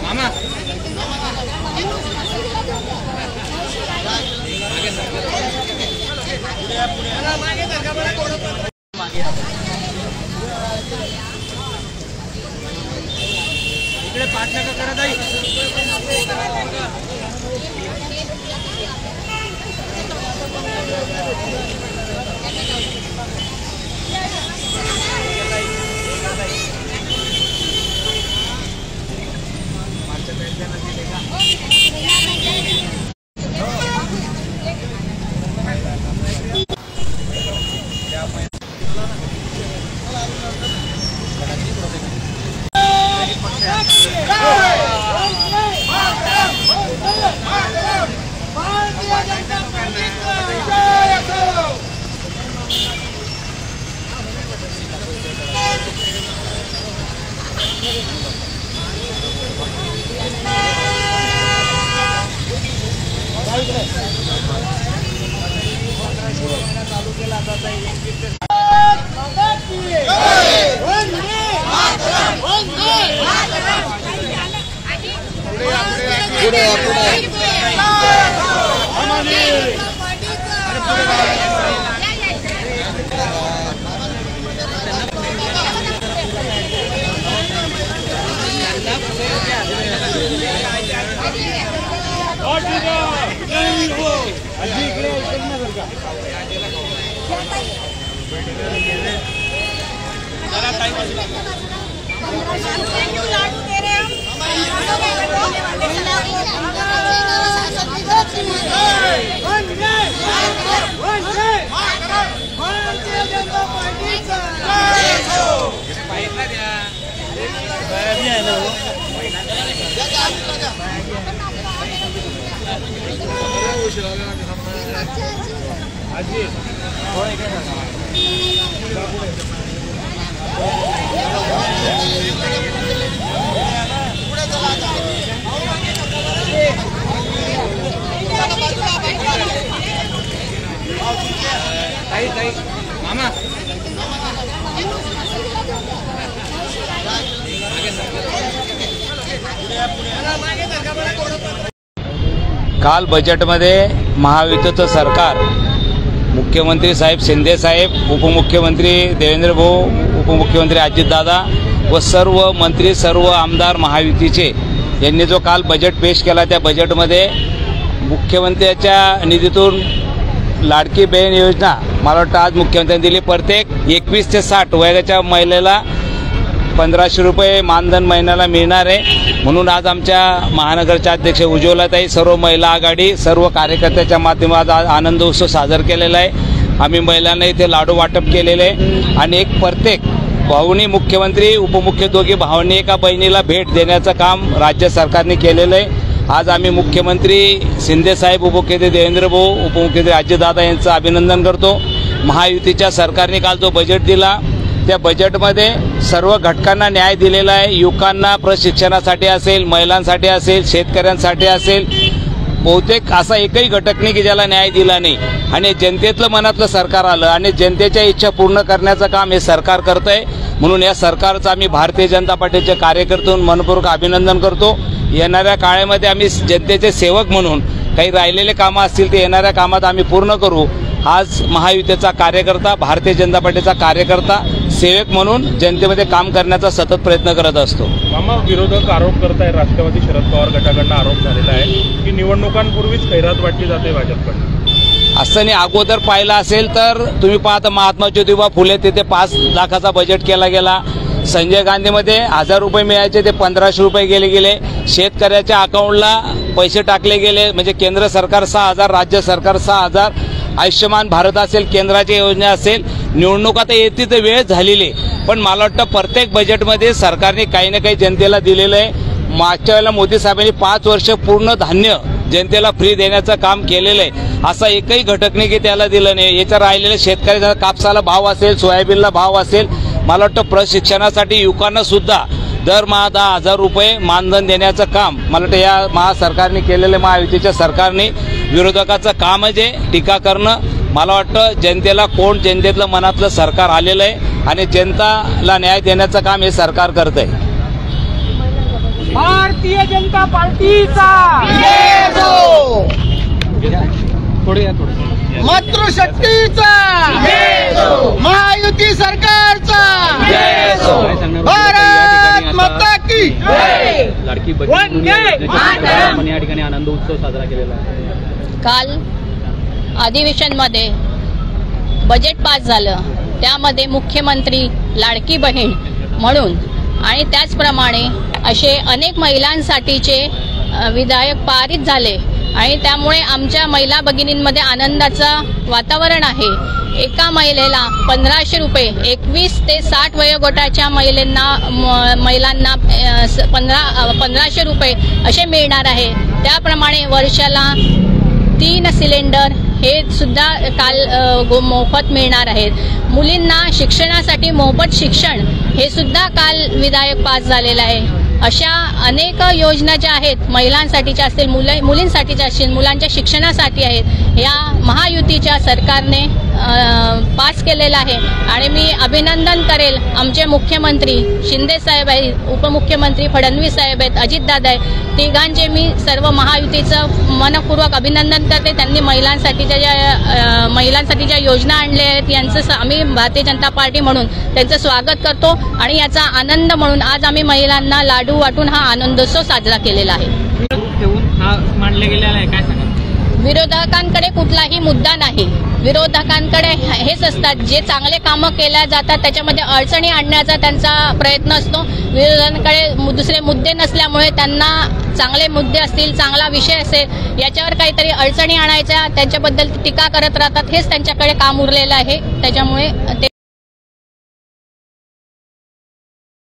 मामा इकडे 5 नका करत आहे। मामा काल बजेटमध्ये महायुतीचं सरकार मुख्यमंत्री साहेब शिंदे साहेब, उपमुख्यमंत्री देवेंद्र भाऊ, उपमुख्यमंत्री अजितदादा व सर्व मंत्री सर्व आमदार महायुतीचे यांनी जो काल बजेट पेश केला त्या बजेटमध्ये मुख्यमंत्र्याच्या निधीतून लाडकी बहीण योजना मला वाटतं आज मुख्यमंत्र्यांनी दिली। प्रत्येक 21 ते 60 वयाच्या महिलेला 1500 रुपये मानधन महिन्याला मिळणार आहे। म्हणून आज आमच्या महानगरच्या अध्यक्ष उज्ज्वलाताई, सर्व महिला आघाडी, सर्व कार्यकर्त्याच्या माध्यमातून आनंद उत्सव साजरा केलेला आहे। आम्ही महिलांना इथे लाडू वाटप केलेले आणि एक प्रत्येक भाऊनी मुख्यमंत्री उपमुख्य दोघी भावांनी एका बहिणीला भेट देण्याचं काम राज्य सरकारने केलेलं आहे। आज आम्ही मुख्यमंत्री शिंदे साहेब, उपमुख्यमंत्री देवेंद्र भाऊ, उपमुख्यमंत्री अजितदादा यांचं अभिनंदन करतो। महायुतीच्या सरकारने काल जो बजेट दिला त्या बजेटमध्ये सर्व घटकांना न्याय दिलेला आहे। युवकांना प्रशिक्षणासाठी असेल, महिलांसाठी असेल, शेतकऱ्यांसाठी असेल, बहुतेक असा एकही घटक नाही की ज्याला न्याय दिला नाही। आणि जनतेतलं मनातलं सरकार आलं आणि जनतेच्या इच्छा पूर्ण करण्याचं काम हे सरकार करतंय। म्हणून या सरकारचं आम्ही भारतीय जनता पार्टीच्या कार्यकर्त्यांतून मनपूर्वक अभिनंदन करतो। येणाऱ्या काळामध्ये आम्ही जनतेचे सेवक म्हणून काही राहिलेले कामं असतील ते येणाऱ्या कामात आम्ही पूर्ण करू। आज महायुतीचा कार्यकर्ता, भारतीय जनता पार्टीचा कार्यकर्ता, सेवक म्हणून जनतेमध्ये काम करण्याचा सतत प्रयत्न करत असतो। मामा, विरोधक आरोप करताय, राष्ट्रवादी शरद पवार गटाकडून आरोप झालेला आहे की निवडणुकांपूर्वीच खैरात वाटली जाते भाजपकडून। असं नाही, अगोदर पाहिलं असेल तर तुम्ही पाहता महात्मा ज्योतिबा फुले तिथे 5 लाखाचा बजेट केला गेला। संजय गांधीमध्ये 1000 रुपये मिळायचे ते 1500 रुपये गेले. शेतकऱ्याच्या अकाउंटला पैसे टाकले गेले. म्हणजे केंद्र सरकार 6000, राज्य सरकार 6000. आयुष्यमान भारत असेल, केंद्राच्या योजना असेल, निवडणूक आता येते तर वेळ झालेली, पण मला वाटतं प्रत्येक बजेटमध्ये सरकारने काही ना काही जनतेला दिलेलं आहे. मागच्या वेळेला मोदी साहेबांनी 5 वर्ष पूर्ण धान्य जनतेला फ्री देण्याचं काम केलेलं आहे. असा एकही घटक नाही की त्याला दिलं नाही. याच्या राहिलेल्या शेतकऱ्याचा कापसाला भाव असेल, सोयाबीनला भाव असेल, मला वाटतं प्रशिक्षणासाठी युवकांना सुद्धा दरमहा 10,000 रुपये मानधन देण्याचं काम मला वाटतं या महासरकारने केलेलं, महायुतीच्या सरकारने. विरोधकाचं कामच आहे टीका करणं. मला वाटतं जनतेला जनतेतलं मनातलं सरकार आलेलं आहे आणि जनताला न्याय देण्याचं काम हे सरकार करत आहे. भारतीय जनता पार्टीचा मातृशक्तीचा महायुती सरकारचा भारत माता की लाडकी बहीण या ठिकाणी आनंद उत्सव साजरा केलेला आहे. काल अधिवेशनमध्ये बजेट पास झालं, त्यामध्ये मुख्यमंत्री लाडकी बहीण म्हणून आणि त्याचप्रमाणे असे अनेक महिलांसाठीचे विधेयक पारित झाले आणि त्यामुळे आमच्या महिला भगिनींमध्ये आनंदाचं वातावरण आहे. एका महिलेला 1500 रुपये 21 ते 60 वयोगटाच्या महिलांना 1500 रुपये असे मिळणार आहे. त्याप्रमाणे वर्षाला 3 सिलेंडर हे सुद्धा काल मोफत मिळणार आहेत. मुलींना शिक्षणासाठी मोफत शिक्षण हे सुद्धा काल विधेयक पास झालेलं आहे. अशा अनेक योजना ज्या आहेत महिलांसाठीच्या असतील, मुलींसाठीच्या असतील, मुलांच्या शिक्षणासाठी आहेत, या महायुतीच्या सरकारने पास केलेला आहे. आणि मी अभिनंदन करेल आमचे मुख्यमंत्री शिंदे साहेब आहेत, उपमुख्यमंत्री फडणवीस साहेब आहेत, अजितदादा आहेत, तिघांचे मी सर्व महायुतीचं मनपूर्वक अभिनंदन करते. त्यांनी महिलांसाठी ज्या योजना आणल्या आहेत यांचं आम्ही भारतीय जनता पार्टी म्हणून त्यांचं स्वागत करतो आणि याचा आनंद म्हणून आज आम्ही महिलांना लाडू वाटून हा आनंदोत्सव साजरा केलेला आहे. हा मांडले गेलेला आहे, काय सांगा? विरोधकांकडे कुठलाही मुद्दा नाही. विरोधकांकडे हेच असतात, जे चांगले कामं केल्या जातात त्याच्यामध्ये अडचणी आणण्याचा त्यांचा प्रयत्न असतो. विरोधकांकडे दुसरे मुद्दे नसल्यामुळे त्यांना चांगले मुद्दे असतील, चांगला विषय असेल, याच्यावर काहीतरी अडचणी आणायच्या, त्यांच्याबद्दल टीका करत राहतात. हेच त्यांच्याकडे काम उरलेलं आहे. त्याच्यामुळे ते